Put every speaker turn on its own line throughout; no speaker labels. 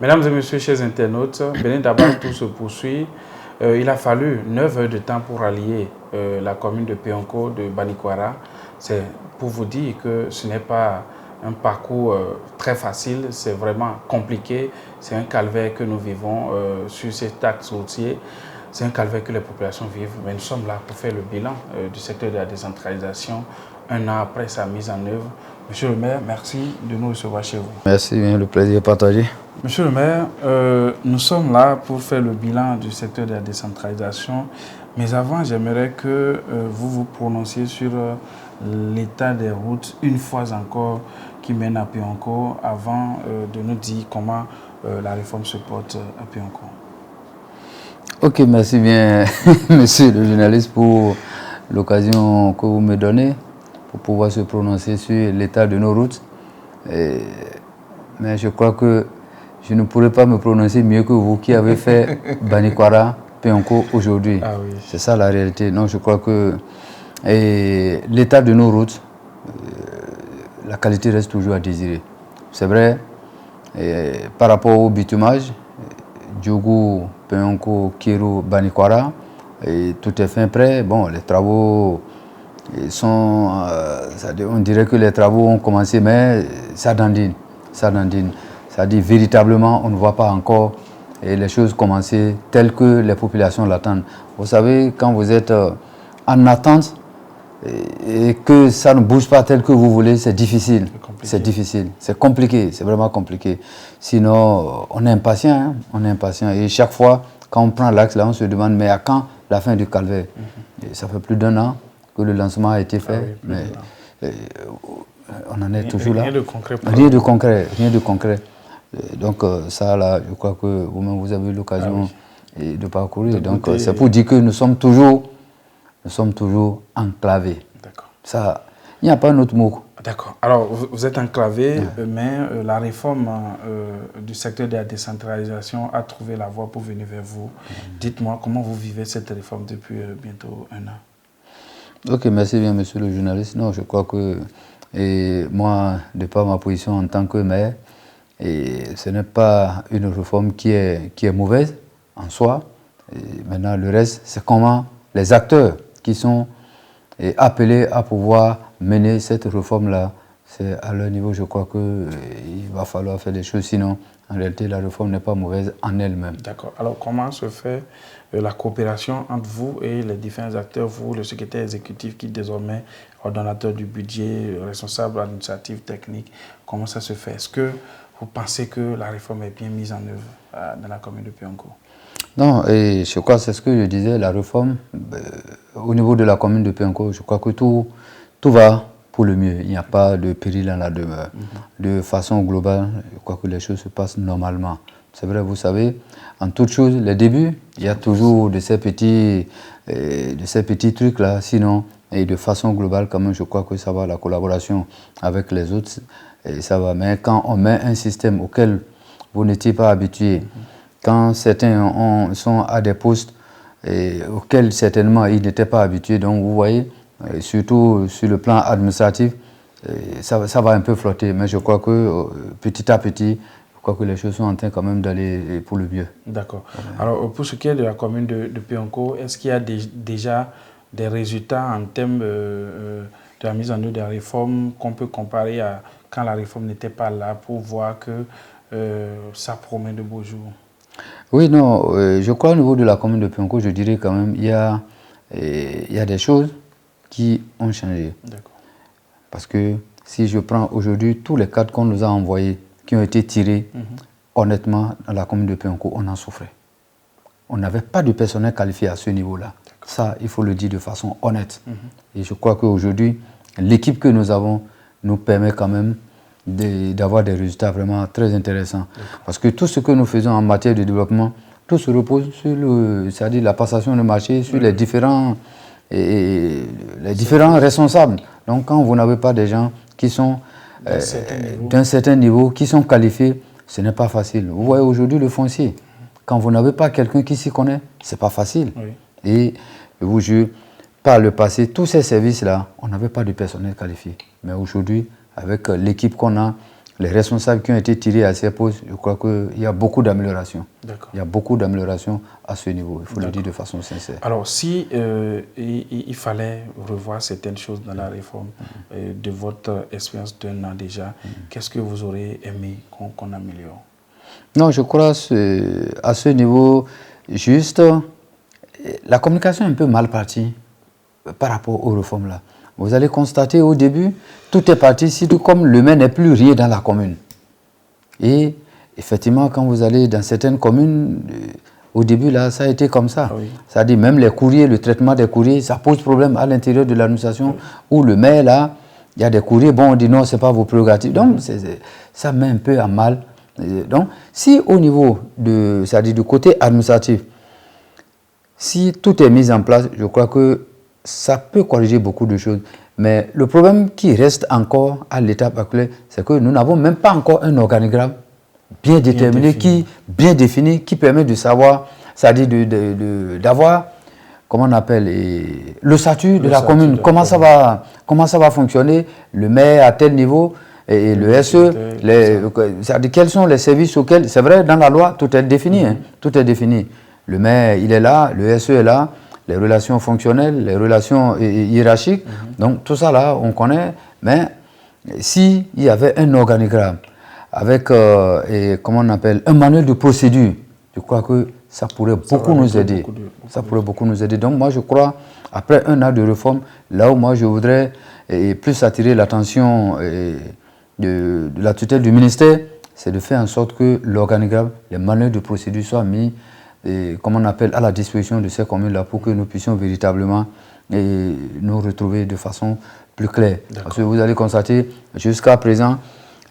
Mesdames et messieurs, chers internautes, Bénin d'abord tout se poursuit. Il a fallu 9 heures de temps pour rallier la commune de Péonko de Banikwara. C'est pour vous dire que ce n'est pas un parcours très facile, c'est vraiment compliqué. C'est un calvaire que nous vivons sur cet axe routier. C'est un calvaire que les populations vivent. Mais nous sommes là pour faire le bilan du secteur de la décentralisation un an après sa mise en œuvre. Monsieur le maire, merci de nous recevoir chez vous.
Merci, le plaisir est partagé.
Monsieur le maire, nous sommes là pour faire le bilan du secteur de la décentralisation. Mais avant, j'aimerais que vous vous prononciez sur l'état des routes, une fois encore, qui mènent à Péonko, avant de nous dire comment la réforme se porte à Péonko.
Ok, merci bien, monsieur le journaliste, pour l'occasion que vous me donnez pour pouvoir se prononcer sur l'état de nos routes. Mais je crois que je ne pourrais pas me prononcer mieux que vous qui avez fait Banikwara, Péonko aujourd'hui.
Ah oui.
C'est ça la réalité. Non, je crois que l'état de nos routes, la qualité reste toujours à désirer. C'est vrai, par rapport au bitumage, Djougou, Péonko, Kiro, Banikwara, tout est fin prêt. Bon, les travaux sont, on dirait que les travaux ont commencé, mais ça dandine. C'est-à-dire véritablement, on ne voit pas encore les choses commencer telles que les populations l'attendent. Vous savez, quand vous êtes en attente et que ça ne bouge pas tel que vous voulez, c'est difficile. C'est difficile, c'est compliqué, c'est vraiment compliqué. Sinon, on est impatient, hein? On est impatient. Et chaque fois, quand on prend l'axe, là, on se demande, mais à quand la fin du calvaire? Et ça fait plus d'un an que le lancement a été fait, mais on en est toujours là.
Rien de concret.
Rien de concret. Donc ça, là, je crois que vous-même, vous avez eu l'occasion de parcourir. Donc c'est pour dire que nous sommes toujours enclavés.
D'accord.
Ça, il n'y a pas un autre mot.
D'accord. Alors, vous êtes enclavé, mais la réforme du secteur de la décentralisation a trouvé la voie pour venir vers vous. Dites-moi, comment vous vivez cette réforme depuis bientôt un an?
Ok, merci bien, monsieur le journaliste. Non, je crois que moi, de par ma position en tant que maire, ce n'est pas une réforme qui est mauvaise en soi. Maintenant, le reste, c'est comment les acteurs qui sont appelés à pouvoir mener cette réforme-là, c'est à leur niveau, je crois qu'il va falloir faire des choses. Sinon, en réalité, la réforme n'est pas mauvaise en elle-même.
D'accord. Alors, comment se fait la coopération entre vous et les différents acteurs, vous, le secrétaire exécutif qui est désormais ordonnateur du budget, responsable administratif, technique, comment ça se fait? Est-ce que vous pensez que la réforme est bien mise en œuvre dans la commune de Péonko?
Non, et je crois que c'est ce que je disais, la réforme, au niveau de la commune de Péonko, je crois que tout va pour le mieux. Il n'y a pas de péril dans la demeure. De façon globale, je crois que les choses se passent normalement. C'est vrai, vous savez, en toute chose, les débuts, il y a toujours de ces petits trucs-là. Sinon, et de façon globale, quand même, je crois que ça va, la collaboration avec les autres, et ça va. Mais quand on met un système auquel vous n'étiez pas habitué, quand certains sont à des postes auxquels certainement ils n'étaient pas habitués, donc vous voyez, surtout sur le plan administratif, ça va un peu flotter. Mais je crois que petit à petit, je crois que les choses sont en train quand même d'aller pour le mieux.
D'accord. Alors, pour ce qui est de la commune de Péonko, est-ce qu'il y a déjà des résultats en termes de la mise en œuvre de la réforme qu'on peut comparer à quand la réforme n'était pas là pour voir que ça promet de beaux jours?
Oui, non, je crois au niveau de la commune de Péonko, je dirais quand même il y a des choses qui ont changé.
D'accord.
Parce que si je prends aujourd'hui tous les cadres qu'on nous a envoyés, qui ont été tirés, honnêtement, dans la commune de Péonko, on en souffrait. On n'avait pas de personnel qualifié à ce niveau-là. Ça, il faut le dire de façon honnête. Et je crois qu'aujourd'hui, l'équipe que nous avons nous permet quand même d'avoir des résultats vraiment très intéressants. Parce que tout ce que nous faisons en matière de développement, tout se repose sur c'est-à-dire la passation de marché, sur les différents responsables. Donc quand vous n'avez pas des gens qui sont d'un certain niveau, qui sont qualifiés, ce n'est pas facile. Vous voyez aujourd'hui le foncier. Quand vous n'avez pas quelqu'un qui s'y connaît, ce n'est pas facile. Et je vous jure, par le passé, tous ces services-là, on n'avait pas de personnel qualifié. Mais aujourd'hui, avec l'équipe qu'on a, les responsables qui ont été tirés à ces postes, je crois qu'il y a beaucoup d'améliorations. Il y a beaucoup d'améliorations à ce niveau, il faut le dire de façon sincère.
Alors, si il fallait revoir certaines choses dans la réforme de votre expérience d'un an déjà, qu'est-ce que vous aurez aimé qu'on améliore?
Non, je crois à ce niveau, juste, la communication est un peu mal partie par rapport aux réformes là. Vous allez constater au début, tout est parti, surtout comme le maire n'est plus rien dans la commune. Et effectivement, quand vous allez dans certaines communes, au début là, ça a été comme ça.
Oui.
C'est-à-dire même les courriers, le traitement des courriers, ça pose problème à l'intérieur de l'administration, où le maire là, il y a des courriers, bon, on dit non, ce n'est pas vos prérogatives. Donc, ça met un peu à mal. Donc, si au niveau c'est-à-dire du côté administratif, si tout est mis en place, je crois que ça peut corriger beaucoup de choses. Mais le problème qui reste encore à l'étape actuelle, c'est que nous n'avons même pas encore un organigramme bien déterminé, bien défini, qui permet de savoir, c'est-à-dire d'avoir, comment on appelle, le statut de la commune, comment ça va fonctionner, le maire à tel niveau, et le SE, c'est-à-dire quels sont les services auxquels, c'est vrai, dans la loi, tout est défini, tout est défini. Le maire, il est là, le SE est là, les relations fonctionnelles, les relations hiérarchiques, donc tout ça là, on connaît, mais s'il y avait un organigramme avec, comment on appelle, un manuel de procédure, je crois que ça pourrait beaucoup nous aider. Ça pourrait beaucoup nous aider. Donc moi je crois, après un an de réforme, là où moi je voudrais plus attirer l'attention de la tutelle du ministère, c'est de faire en sorte que l'organigramme, les manuels de procédure soient mis, comme on appelle, à la disposition de ces communes-là pour que nous puissions véritablement nous retrouver de façon plus claire. Parce que vous allez constater, jusqu'à présent,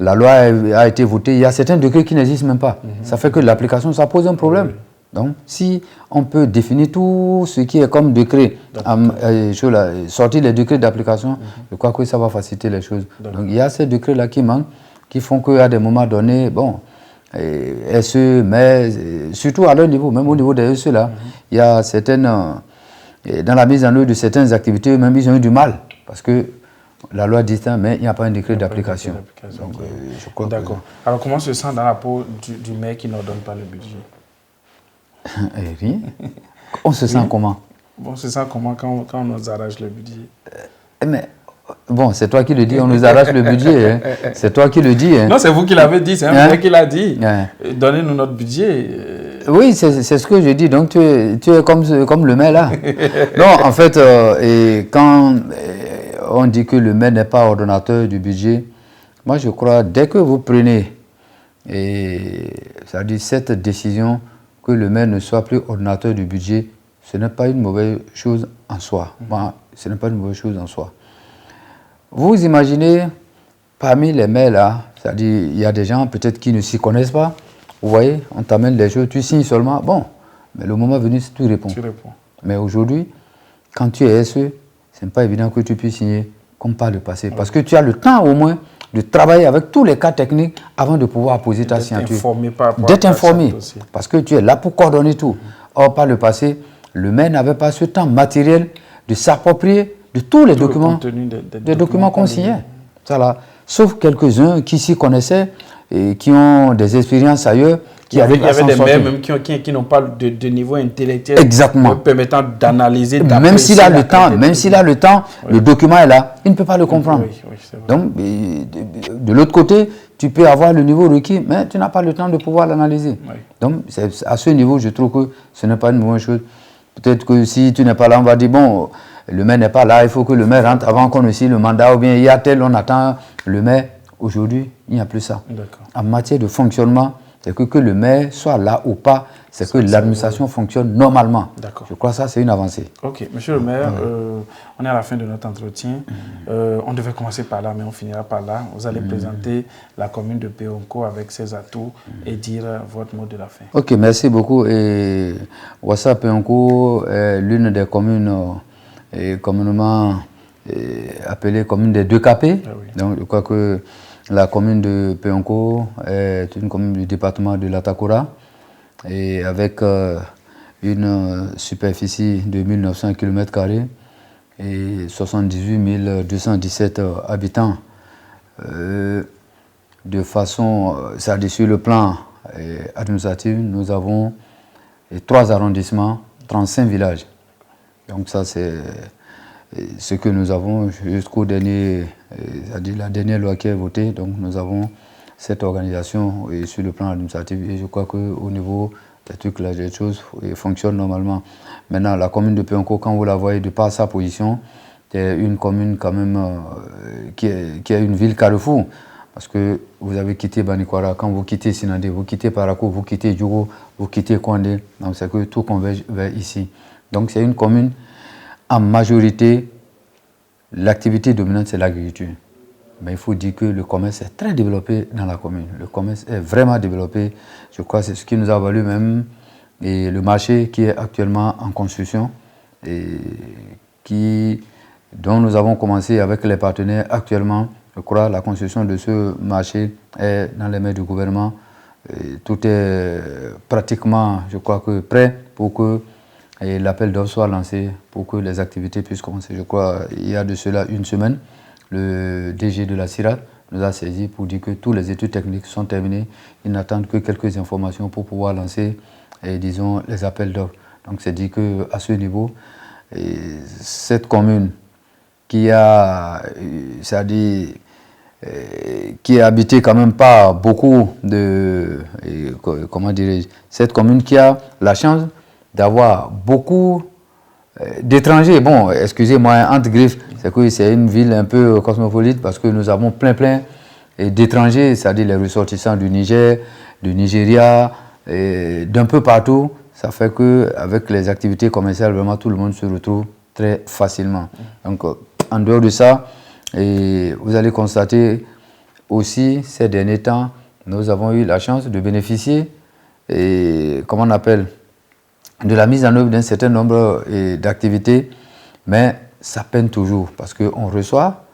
la loi a été votée, il y a certains décrets qui n'existent même pas. Ça fait que l'application, ça pose un problème. Donc, si on peut définir tout ce qui est comme décret, sortir les décrets d'application, je crois que ça va faciliter les choses. Donc, il y a ces décrets-là qui manquent, qui font qu'à des moments donnés, bon, SE, mais surtout à leur niveau, même au niveau des SE, là, il y a certaines, dans la mise en œuvre de certaines activités, même ils ont eu du mal, parce que la loi dit ça, mais il n'y a pas un décret d'application.
D'accord. Alors, comment se sent dans la peau du maire qui n'ordonne pas le budget?
Rien. On se sent comment?
On se sent comment quand on nous arrache le budget?
Mais bon, c'est toi qui le dis, on nous arrache le budget. Hein. C'est toi qui le dis. Hein.
Non, c'est vous qui l'avez dit, c'est un maire qui l'a dit. Donnez-nous notre budget.
Oui, c'est ce que je dis. Donc, tu es comme le maire là. Non, en fait, quand on dit que le maire n'est pas ordonnateur du budget, moi je crois, dès que vous prenez c'est-à-dire cette décision que le maire ne soit plus ordonnateur du budget, ce n'est pas une mauvaise chose en soi. Moi, ce n'est pas une mauvaise chose en soi. Vous imaginez, parmi les maires là, c'est-à-dire il y a des gens peut-être qui ne s'y connaissent pas. Vous voyez, on t'amène les choses, tu signes seulement. Bon, mais le moment venu, tu réponds. Mais aujourd'hui, quand tu es SE, ce n'est pas évident que tu puisses signer comme par le passé. Parce que tu as le temps au moins de travailler avec tous les cas techniques avant de pouvoir poser ta signature. D'être informé. Parce que tu es là pour coordonner tout. Or, par le passé, le maire n'avait pas ce temps matériel de s'approprier de tous les documents, des documents qu'on signait. Sauf quelques-uns qui s'y connaissaient et qui ont des expériences ailleurs.
Il y avait des maires même qui n'ont pas de niveau intellectuel permettant d'analyser,
même s'il a le temps, le document est là, il ne peut pas le comprendre. Donc, de l'autre côté, tu peux avoir le niveau requis, mais tu n'as pas le temps de pouvoir l'analyser. Donc, à ce niveau, je trouve que ce n'est pas une mauvaise chose. Peut-être que si tu n'es pas là, on va dire, bon, le maire n'est pas là, il faut que le maire rentre avant qu'on ait le mandat, ou bien il y a tel, on attend le maire. Aujourd'hui, il n'y a plus ça. En matière de fonctionnement, c'est que le maire soit là ou pas, c'est que l'administration fonctionne normalement. Je crois que ça, c'est une avancée.
Ok, monsieur le maire, on est à la fin de notre entretien. On devait commencer par là, mais on finira par là. Vous allez présenter la commune de Péonko avec ses atouts et dire votre mot de la fin. Ok,
merci beaucoup. Et Ouassa Péonko est l'une des communes communément appelée commune des 2 capés. Donc, je crois que la commune de Péonko est une commune du département de l'Atakura et avec une superficie de 1900 km² et 78 217 habitants. de façon, c'est-à-dire sur le plan administratif, nous avons 3 arrondissements, 35 villages. Donc ça, c'est ce que nous avons jusqu'au dernier, c'est-à-dire la dernière loi qui est votée. Donc nous avons cette organisation sur le plan administratif. Et je crois qu'au niveau des trucs là, les choses fonctionnent normalement. Maintenant, la commune de Peonko, quand vous la voyez de par sa position, c'est une commune quand même qui est une ville carrefour. Parce que vous avez quitté Banikwara, quand vous quittez Sinandé, vous quittez Parako, vous quittez Djogo, vous quittez Kondé. Donc c'est que tout converge vers ici. Donc c'est une commune, en majorité, l'activité dominante c'est l'agriculture. Mais il faut dire que le commerce est très développé dans la commune. Le commerce est vraiment développé. Je crois que c'est ce qui nous a valu même et le marché qui est actuellement en construction et dont nous avons commencé avec les partenaires actuellement. Je crois que la construction de ce marché est dans les mains du gouvernement. Et tout est pratiquement, je crois que prêt pour que l'appel d'offres soit lancé, pour que les activités puissent commencer. Je crois qu'il y a de cela une semaine, le DG de la CIRAD nous a saisi pour dire que toutes les études techniques sont terminées. Ils n'attendent que quelques informations pour pouvoir lancer, disons, les appels d'offres. Donc c'est dit qu'à ce niveau, cette commune qui a, c'est-à-dire, qui est habitée quand même par beaucoup de, comment dirais-je, cette commune qui a la chance d'avoir beaucoup d'étrangers. Bon, excusez-moi, entre griffes, c'est que c'est une ville un peu cosmopolite parce que nous avons plein d'étrangers, c'est-à-dire les ressortissants du Niger, du Nigeria, d'un peu partout. Ça fait qu'avec les activités commerciales, vraiment tout le monde se retrouve très facilement. Donc, en dehors de ça, vous allez constater aussi ces derniers temps, nous avons eu la chance de bénéficier, comment on appelle, de la mise en œuvre d'un certain nombre d'activités, mais ça peine toujours parce qu'on reçoit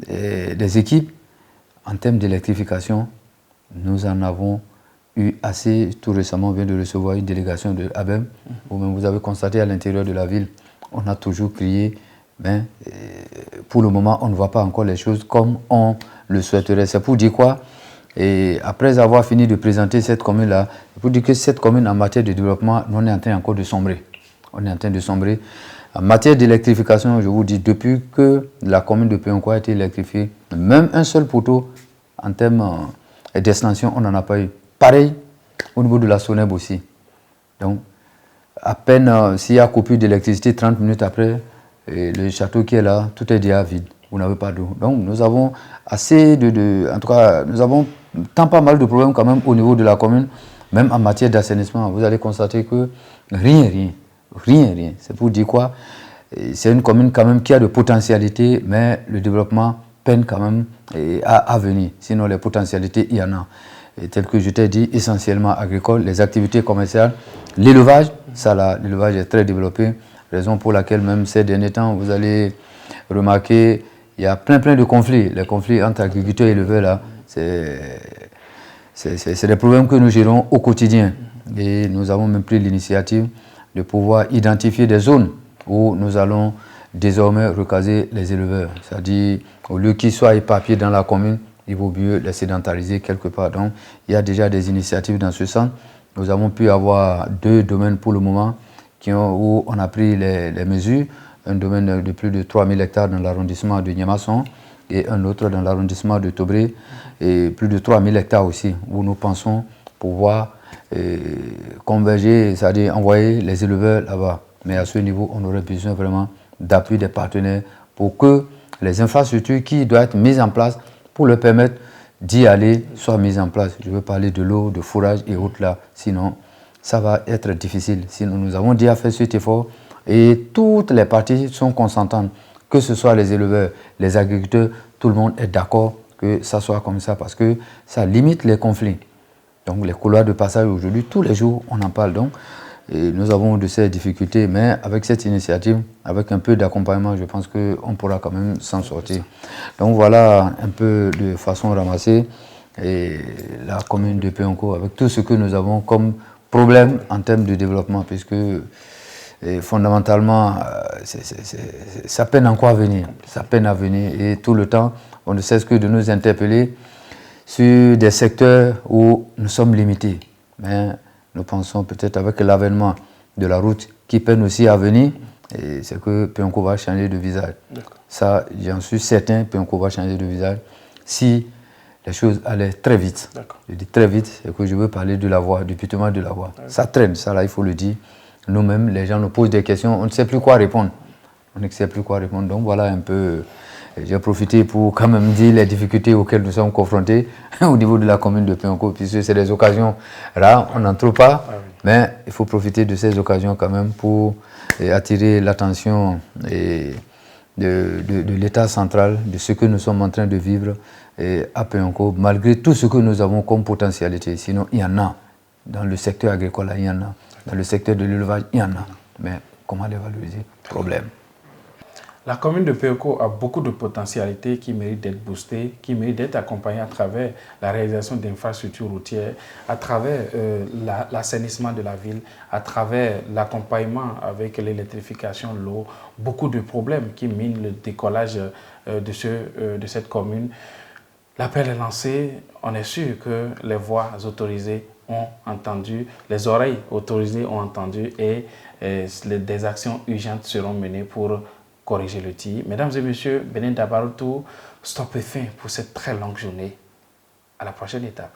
des équipes en termes d'électrification. Nous en avons eu assez. Tout récemment, on vient de recevoir une délégation de ABEM. Vous avez constaté à l'intérieur de la ville, on a toujours crié, mais pour le moment, on ne voit pas encore les choses comme on le souhaiterait. C'est pour dire quoi? Et après avoir fini de présenter cette commune-là, c'est pour dire que cette commune, en matière de développement, on est en train encore de sombrer. On est en train de sombrer. En matière d'électrification, je vous dis, depuis que la commune de Peonko a été électrifiée, même un seul poteau en termes d'extension, on n'en a pas eu. Pareil au niveau de la SONEB aussi. Donc, à peine s'il y a coupure d'électricité, 30 minutes après, le château qui est là, tout est déjà vide. Vous n'avez pas d'eau. Donc, nous avons assez en tout cas, nous avons tant pas mal de problèmes quand même au niveau de la commune, même en matière d'assainissement. Vous allez constater que rien. C'est pour dire quoi? C'est une commune quand même qui a de potentialités, mais le développement peine quand même à venir. Sinon, les potentialités, il y en a. Et tel que je t'ai dit, essentiellement agricole, les activités commerciales, l'élevage, ça là, l'élevage est très développé, raison pour laquelle même ces derniers temps, vous allez remarquer, il y a plein de conflits. Les conflits entre agriculteurs et éleveurs, là, c'est des problèmes que nous gérons au quotidien. Et nous avons même pris l'initiative de pouvoir identifier des zones où nous allons désormais recaser les éleveurs. C'est-à-dire, au lieu qu'ils soient éparpillés dans la commune, il vaut mieux les sédentariser quelque part. Donc, il y a déjà des initiatives dans ce sens. Nous avons pu avoir 2 domaines pour le moment où on a pris les mesures. Un domaine de plus de 3000 hectares dans l'arrondissement de Niamasson et un autre dans l'arrondissement de Tobré, et plus de 3000 hectares aussi, où nous pensons pouvoir converger, c'est-à-dire envoyer les éleveurs là-bas. Mais à ce niveau, on aurait besoin vraiment d'appui des partenaires pour que les infrastructures qui doivent être mises en place pour leur permettre d'y aller soient mises en place. Je veux parler de l'eau, de fourrage et autres là, sinon ça va être difficile. Sinon, nous avons déjà fait cet effort et toutes les parties sont consentantes, que ce soit les éleveurs, les agriculteurs, tout le monde est d'accord que ça soit comme ça parce que ça limite les conflits. Donc les couloirs de passage aujourd'hui, tous les jours, on en parle donc. Et nous avons de ces difficultés, mais avec cette initiative, avec un peu d'accompagnement, je pense qu'on pourra quand même s'en sortir. Donc voilà un peu de façon ramassée et la commune de Peonko avec tout ce que nous avons comme problème en termes de développement, puisque fondamentalement, ça peine encore à venir. Ça peine à venir et tout le temps, on ne cesse que de nous interpeller. sur des secteurs où nous sommes limités. Mais nous pensons peut-être avec l'avènement de la route qui peine aussi à venir, c'est que Peunco va changer de visage. Ça, j'en suis certain, Peunco va changer de visage si les choses allaient très vite. Je dis très vite, c'est que je veux parler de la voie, du bitumage de la voie. Ça traîne, ça là, il faut le dire. Nous-mêmes, les gens nous posent des questions, on ne sait plus quoi répondre. On ne sait plus quoi répondre. Donc voilà un peu, j'ai profité pour quand même dire les difficultés auxquelles nous sommes confrontés au niveau de la commune de Peunco, puisque c'est des occasions rares, on n'en trouve pas, mais il faut profiter de ces occasions quand même pour attirer l'attention de l'État central, de ce que nous sommes en train de vivre à Peunco, malgré tout ce que nous avons comme potentialité. Sinon, il y en a. Dans le secteur agricole, il y en a. Dans le secteur de l'élevage, il y en a. Mais comment les valoriser? Problème.
La commune de Peunco a beaucoup de potentialités qui méritent d'être boostées, qui méritent d'être accompagnées à travers la réalisation d'infrastructures routières, à travers l'assainissement de la ville, à travers l'accompagnement avec l'électrification, l'eau, beaucoup de problèmes qui minent le décollage de cette commune. L'appel est lancé, on est sûr que les voies autorisées ont entendu, les oreilles autorisées ont entendu et des actions urgentes seront menées pour corriger le tir. Mesdames et messieurs, Benin Dabaroutou, stoppez fin pour cette très longue journée. À la prochaine étape.